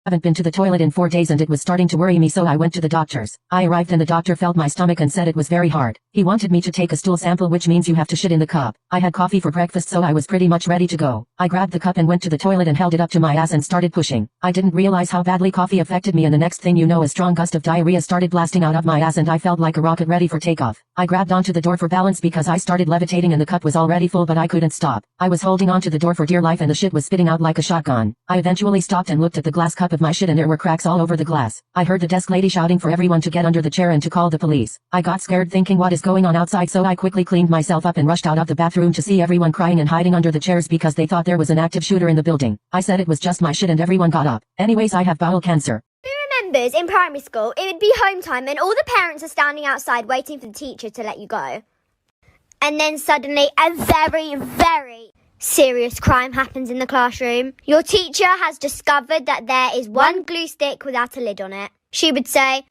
Haven't been to the toilet in 4 days and it was starting to worry me, so I went to the doctor's. I arrived and the doctor felt my stomach and said it was very hard. He wanted me to take a stool sample, which means you have to shit in the cup. I had coffee for breakfast, so I was pretty much ready to go. I grabbed the cup and went to the toilet and held it up to my ass and started pushing. I didn't realize how badly coffee affected me, and the next thing you know, a strong gust of diarrhea started blasting out of my ass and I felt like a rocket ready for takeoff. I grabbed onto the door for balance because I started levitating and the cup was already full, but I couldn't stop. I was holding onto the door for dear life and the shit was spitting out like a shotgun. I eventually stopped and looked at the glass cup of my shit and there were cracks all over the glass. I heard the desk lady shouting for everyone to get under the chair and to call the police. I got scared thinking what is going on outside, so I quickly cleaned myself up and rushed out of the bathroom to see everyone crying and hiding under the chairs because they thought there was an active shooter in the building. I said it was just my shit and everyone got up. Anyways, I have bowel cancer. Who remembers in primary school it would be home time and all the parents are standing outside waiting for the teacher to let you go? And then suddenly a very serious crime happens in the classroom. Your teacher has discovered that there is one glue stick without a lid on it. She would say,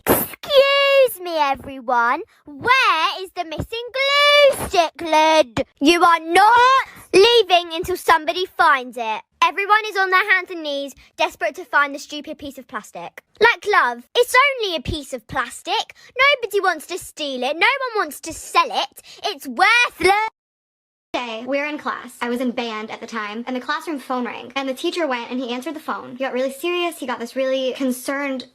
excuse me everyone, where is the missing glue stick lid? You are not leaving until somebody finds it. Everyone is on their hands and knees, desperate to find the stupid piece of plastic. Like love, it's only a piece of plastic. Nobody wants to steal it. No one wants to sell it. It's worthless. Day, we were in class. I was in band at the time, and the classroom phone rang, and the teacher went and he answered the phone. He got really serious. He got this really concerned,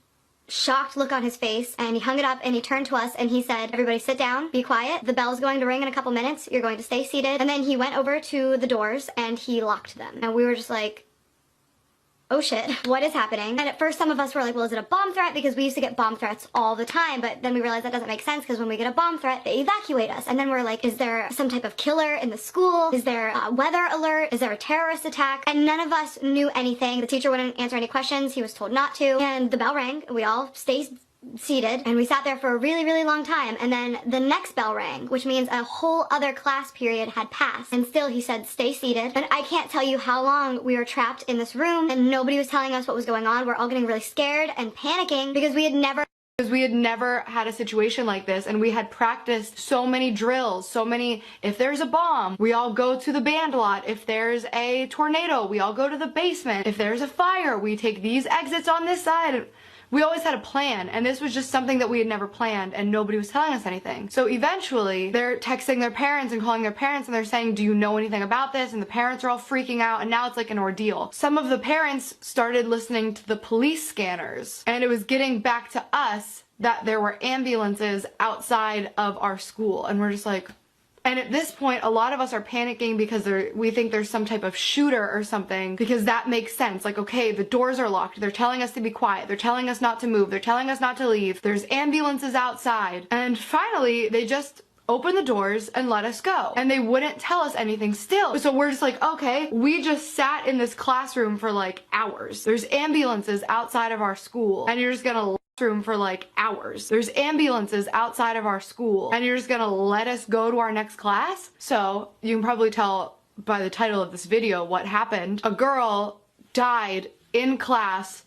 shocked look on his face, and he hung it up and he turned to us and he said, everybody sit down, be quiet. The bell's going to ring in a couple minutes. You're going to stay seated. And then he went over to the doors and he locked them. And we were just like, oh shit, what is happening? And at first some of us were like, well, is it a bomb threat? Because we used to get bomb threats all the time, but then we realized that doesn't make sense because when we get a bomb threat, they evacuate us. And then we're like, is there some type of killer in the school? Is there a weather alert? Is there a terrorist attack? And none of us knew anything. The teacher wouldn't answer any questions. He was told not to. And the bell rang. We all stayed seated and we sat there for a really long time, and then the next bell rang, which means a whole other class period had passed, and still he said stay seated. And I can't tell you how long we were trapped in this room and nobody was telling us what was going on. We're all getting really scared and panicking because we had never had a situation like this, and we had practiced so many drills, if there's a bomb, we all go to the band lot. If there's a tornado, we all go to the basement. If there's a fire, we take these exits on this side. We always had a plan, and this was just something that we had never planned, and nobody was telling us anything. So eventually, they're texting their parents and calling their parents, and they're saying, do you know anything about this? And the parents are all freaking out, and now it's like an ordeal. Some of the parents started listening to the police scanners, and it was getting back to us that there were ambulances outside of our school, and we're just like... And at this point, a lot of us are panicking because we think there's some type of shooter or something, because that makes sense. Like, okay, the doors are locked. They're telling us to be quiet. They're telling us not to move. They're telling us not to leave. There's ambulances outside. And finally, they just opened the doors and let us go. And they wouldn't tell us anything still. So we're just like, okay, we just sat in this classroom for like hours. There's ambulances outside of our school, and you're just gonna room for like hours. There's ambulances outside of our school, and you're just gonna let us go to our next class? So you can probably tell by the title of this video what happened. A girl died in class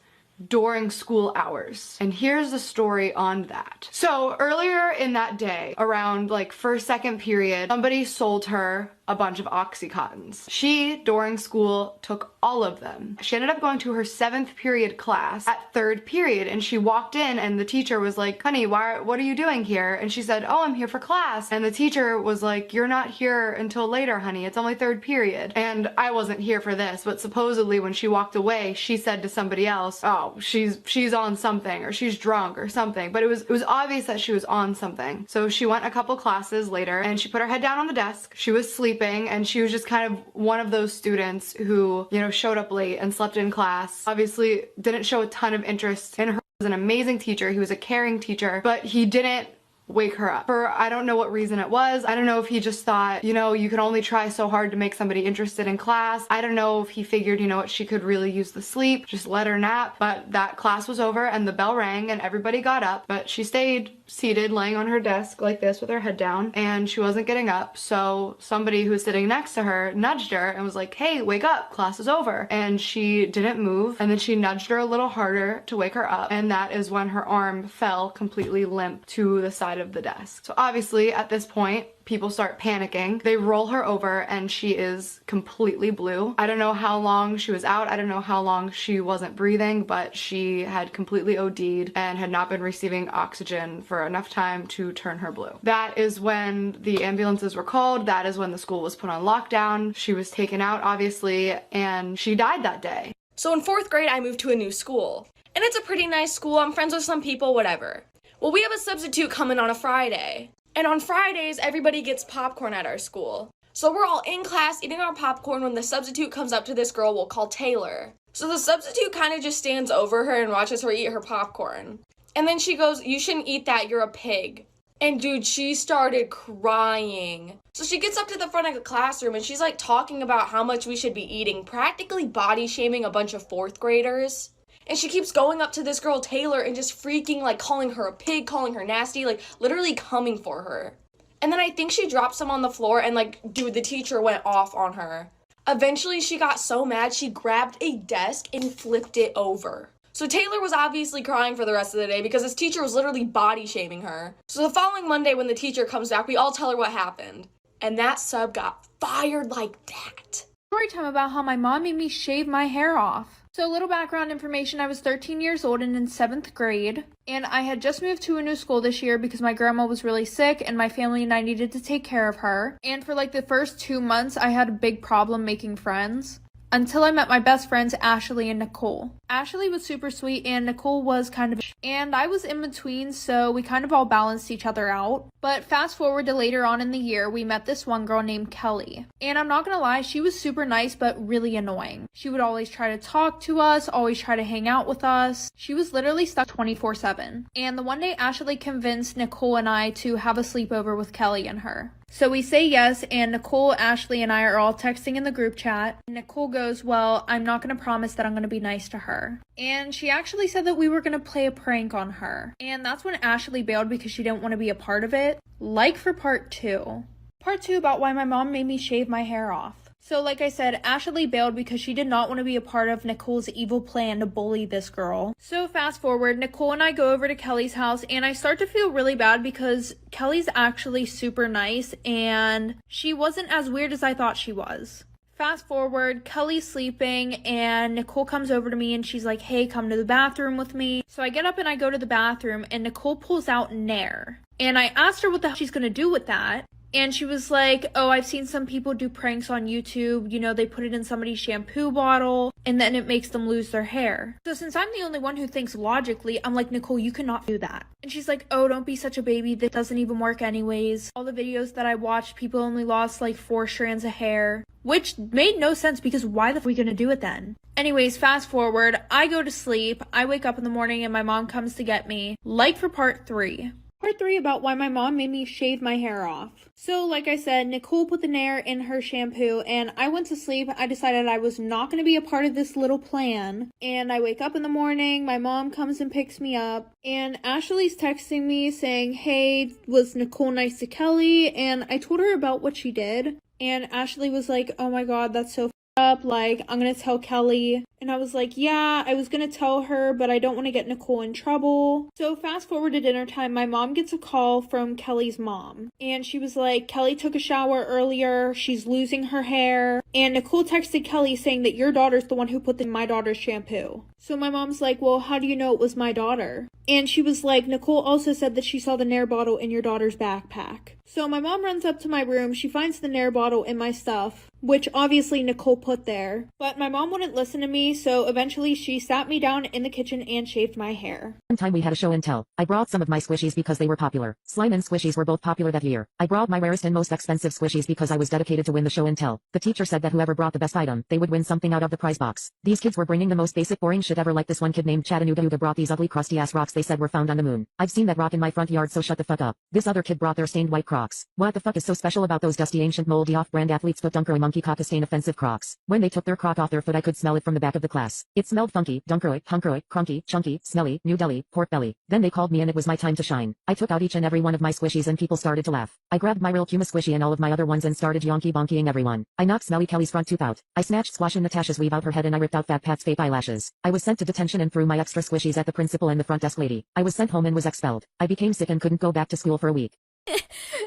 during school hours. And here's the story on that. So earlier in that day, around like first, second period, somebody sold her a bunch of Oxycontins. She, during school, took all of them. She ended up going to her 7th period class at 3rd period, and she walked in and the teacher was like, honey, what are you doing here? And she said, oh, I'm here for class. And the teacher was like, you're not here until later, honey. It's only 3rd period. And I wasn't here for this, but supposedly when she walked away, she said to somebody else, oh, she's on something, or she's drunk or something. But it was obvious that she was on something. So she went a couple classes later and she put her head down on the desk. She was sleeping, and she was just kind of one of those students who, you know, showed up late and slept in class. Obviously didn't show a ton of interest in her. He was an amazing teacher. He was a caring teacher, but he didn't wake her up. For I don't know what reason it was. I don't know if he just thought, you know, you can only try so hard to make somebody interested in class. I don't know if he figured, you know what, she could really use the sleep, just let her nap. But that class was over and the bell rang and everybody got up, but she stayed seated laying on her desk like this with her head down, and she wasn't getting up. So somebody who was sitting next to her nudged her and was like, hey, wake up, class is over. And she didn't move, and then she nudged her a little harder to wake her up, and that is when her arm fell completely limp to the side of the desk. So obviously at this point, people start panicking. They roll her over and she is completely blue. I don't know how long she was out. I don't know how long she wasn't breathing, but she had completely OD'd and had not been receiving oxygen for enough time to turn her blue. That is when the ambulances were called. That is when the school was put on lockdown. She was taken out, obviously, and she died that day. So in 4th grade, I moved to a new school. And it's a pretty nice school. I'm friends with some people, whatever. Well, we have a substitute coming on a Friday. And on Fridays, everybody gets popcorn at our school. So we're all in class eating our popcorn when the substitute comes up to this girl we'll call Taylor. So the substitute kind of just stands over her and watches her eat her popcorn. And then she goes, you shouldn't eat that, you're a pig. And dude, she started crying. So she gets up to the front of the classroom and she's like talking about how much we should be eating, practically body shaming a bunch of 4th graders. And she keeps going up to this girl, Taylor, and just freaking, like, calling her a pig, calling her nasty, like, literally coming for her. And then I think she dropped some on the floor, and, like, dude, the teacher went off on her. Eventually, she got so mad, she grabbed a desk and flipped it over. So Taylor was obviously crying for the rest of the day because this teacher was literally body shaming her. So the following Monday, when the teacher comes back, we all tell her what happened. And that sub got fired like that. Story time about how my mom made me shave my hair off. So a little background information, I was 13 years old and in 7th grade, and I had just moved to a new school this year because my grandma was really sick and my family and I needed to take care of her. And for like the first 2 months, I had a big problem making friends. Until I met my best friends, Ashley and Nicole. Ashley was super sweet and Nicole was kind of, and I was in between, so we kind of all balanced each other out. But fast forward to later on in the year, we met this one girl named Kelly. And I'm not gonna lie, she was super nice but really annoying. She would always try to talk to us, always try to hang out with us. She was literally stuck 24/7. And the one day Ashley convinced Nicole and I to have a sleepover with Kelly and her. So we say yes, and Nicole, Ashley, and I are all texting in the group chat. Nicole goes, well, I'm not going to promise that I'm going to be nice to her. And she actually said that we were going to play a prank on her. And that's when Ashley bailed because she didn't want to be a part of it. Like for part 2. Part 2 about why my mom made me shave my hair off. So like I said, Ashley bailed because she did not want to be a part of Nicole's evil plan to bully this girl. So fast forward, Nicole and I go over to Kelly's house and I start to feel really bad because Kelly's actually super nice and she wasn't as weird as I thought she was. Fast forward, Kelly's sleeping and Nicole comes over to me and she's like, hey, come to the bathroom with me. So I get up and I go to the bathroom and Nicole pulls out Nair. And I asked her what the hell she's gonna do with that. And she was like, oh, I've seen some people do pranks on YouTube. You know, they put it in somebody's shampoo bottle and then it makes them lose their hair. So since I'm the only one who thinks logically, I'm like, Nicole, you cannot do that. And she's like, oh, don't be such a baby. That doesn't even work anyways. All the videos that I watched, people only lost like 4 strands of hair. Which made no sense because why the f are we gonna do it then? Anyways, fast forward, I go to sleep. I wake up in the morning and my mom comes to get me. Like for part 3. Part 3 about why my mom made me shave my hair off. So like I said, Nicole put the Nair in her shampoo and I went to sleep. I decided I was not going to be a part of this little plan. And I wake up in the morning, my mom comes and picks me up. And Ashley's texting me saying, hey, was Nicole nice to Kelly? And I told her about what she did. And Ashley was like, oh my god, that's so up, like, I'm gonna tell Kelly. And I was like, yeah, I was gonna tell her, but I don't want to get Nicole in trouble. So fast forward to dinner time, my mom gets a call from Kelly's mom. And she was like, Kelly took a shower earlier, she's losing her hair. And Nicole texted Kelly saying that your daughter's the one who put in my daughter's shampoo. So my mom's like, well, how do you know it was my daughter? And she was like, Nicole also said that she saw the Nair bottle in your daughter's backpack. So my mom runs up to my room, she finds the Nair bottle in my stuff, which obviously Nicole put there. But my mom wouldn't listen to me. me, so eventually she sat me down in the kitchen and shaved my hair. One time we had a show and tell. I brought some of my squishies because they were popular. Slime and squishies were both popular that year. I brought my rarest and most expensive squishies because I was dedicated to win the show and tell. The teacher said that whoever brought the best item, they would win something out of the prize box. These kids were bringing the most basic boring shit ever, like this one kid named Chattanooga who brought these ugly crusty ass rocks they said were found on the moon. I've seen that rock in my front yard, so shut the fuck up. This other kid brought their stained white Crocs. What the fuck is so special about those dusty ancient moldy off-brand athlete's foot dunker monkey cock stain offensive Crocs? When they took their croc off their foot I could smell it from the back of the class. It smelled funky, dunkeroy, hunkeroy, crunky, chunky, smelly, New Delhi, pork belly. Then they called me and it was my time to shine. I took out each and every one of my squishies and people started to laugh. I grabbed my real Kuma squishy and all of my other ones and started yonky bonkying everyone. I knocked Smelly Kelly's front tooth out. I snatched Squash and Natasha's weave out her head and I ripped out Fat Pat's fake eyelashes. I was sent to detention and threw my extra squishies at the principal and the front desk lady. I was sent home and was expelled. I became sick and couldn't go back to school for a week.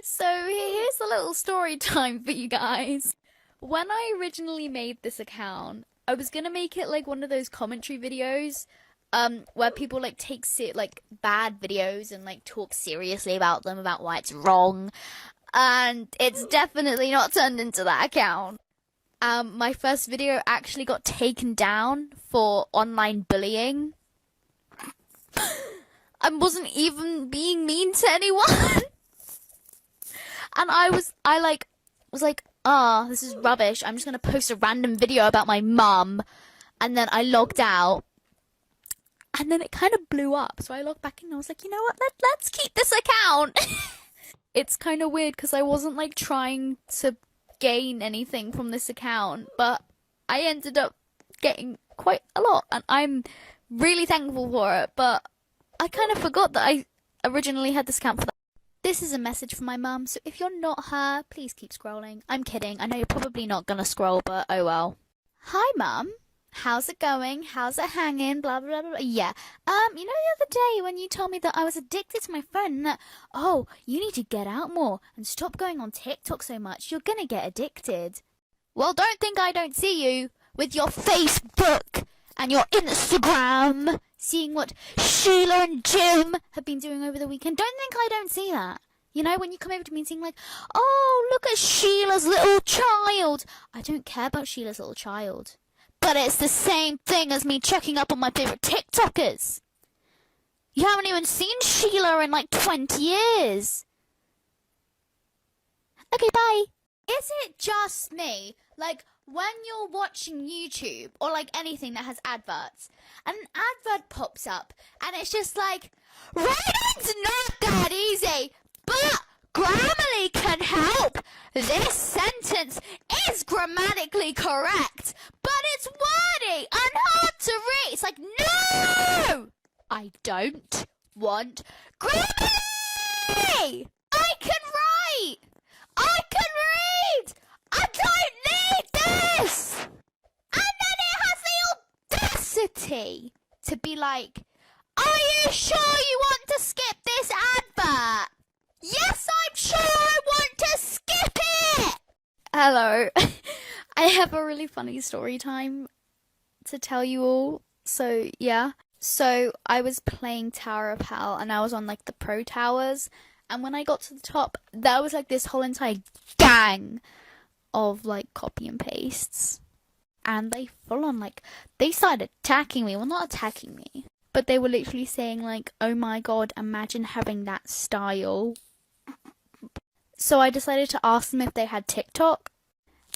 So here's a little story time for you guys. When I originally made this account, I was gonna make it like one of those commentary videos, where people like take bad videos and like talk seriously about them, about why it's wrong, and it's definitely not turned into that account. My first video actually got taken down for online bullying. I wasn't even being mean to anyone. And I was like, this is rubbish. I'm just gonna post a random video about my mum. And then I logged out. And then it kind of blew up. So I logged back in and I was like, you know what? Let's keep this account. It's kind of weird because I wasn't like trying to gain anything from this account, but I ended up getting quite a lot. And I'm really thankful for it. But I kind of forgot that I originally had this account for that. This is a message from my mum, so if you're not her, please keep scrolling. I'm kidding. I know you're probably not gonna scroll, but oh well. Hi, Mum. How's it going? How's it hanging? Blah, blah, blah, blah. Yeah. You know the other day when you told me that I was addicted to my phone and that, oh, you need to get out more and stop going on TikTok so much. You're gonna get addicted. Well, don't think I don't see you with your Facebook and your Instagram, seeing what Sheila and Jim have been doing over the weekend. Don't think I don't see that. You know, when you come over to me and saying like, oh, look at Sheila's little child. I don't care about Sheila's little child. But it's the same thing as me checking up on my favourite TikTokers. You haven't even seen Sheila in like 20 years. Okay, bye. Is it just me? Like, when you're watching YouTube or like anything that has adverts, and an advert pops up and it's just like, writing's not that easy, but Grammarly can help. This sentence is grammatically correct, but it's wordy and hard to read. It's like, no! I don't want Grammarly! I can write! I can read! I don't need this! And then it has the audacity to be like, are you sure you want to skip this advert? Yes, I'm sure I want to skip it! Hello. I have a really funny story time to tell you all. So, yeah. So, I was playing Tower of Hell and I was on like the pro towers. And when I got to the top, there was like this whole entire gang of like copy and pastes. And they full on like, they started attacking me. Well, not attacking me, but they were literally saying like, oh my god, imagine having that style. So I decided to ask them if they had TikTok,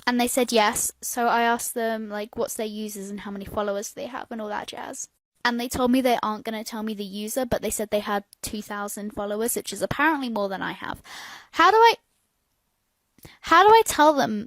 and they said yes. So I asked them like what's their users and how many followers they have and all that jazz. And they told me they aren't going to tell me the user, but they said they had 2,000 followers, which is apparently more than I have. How do I tell them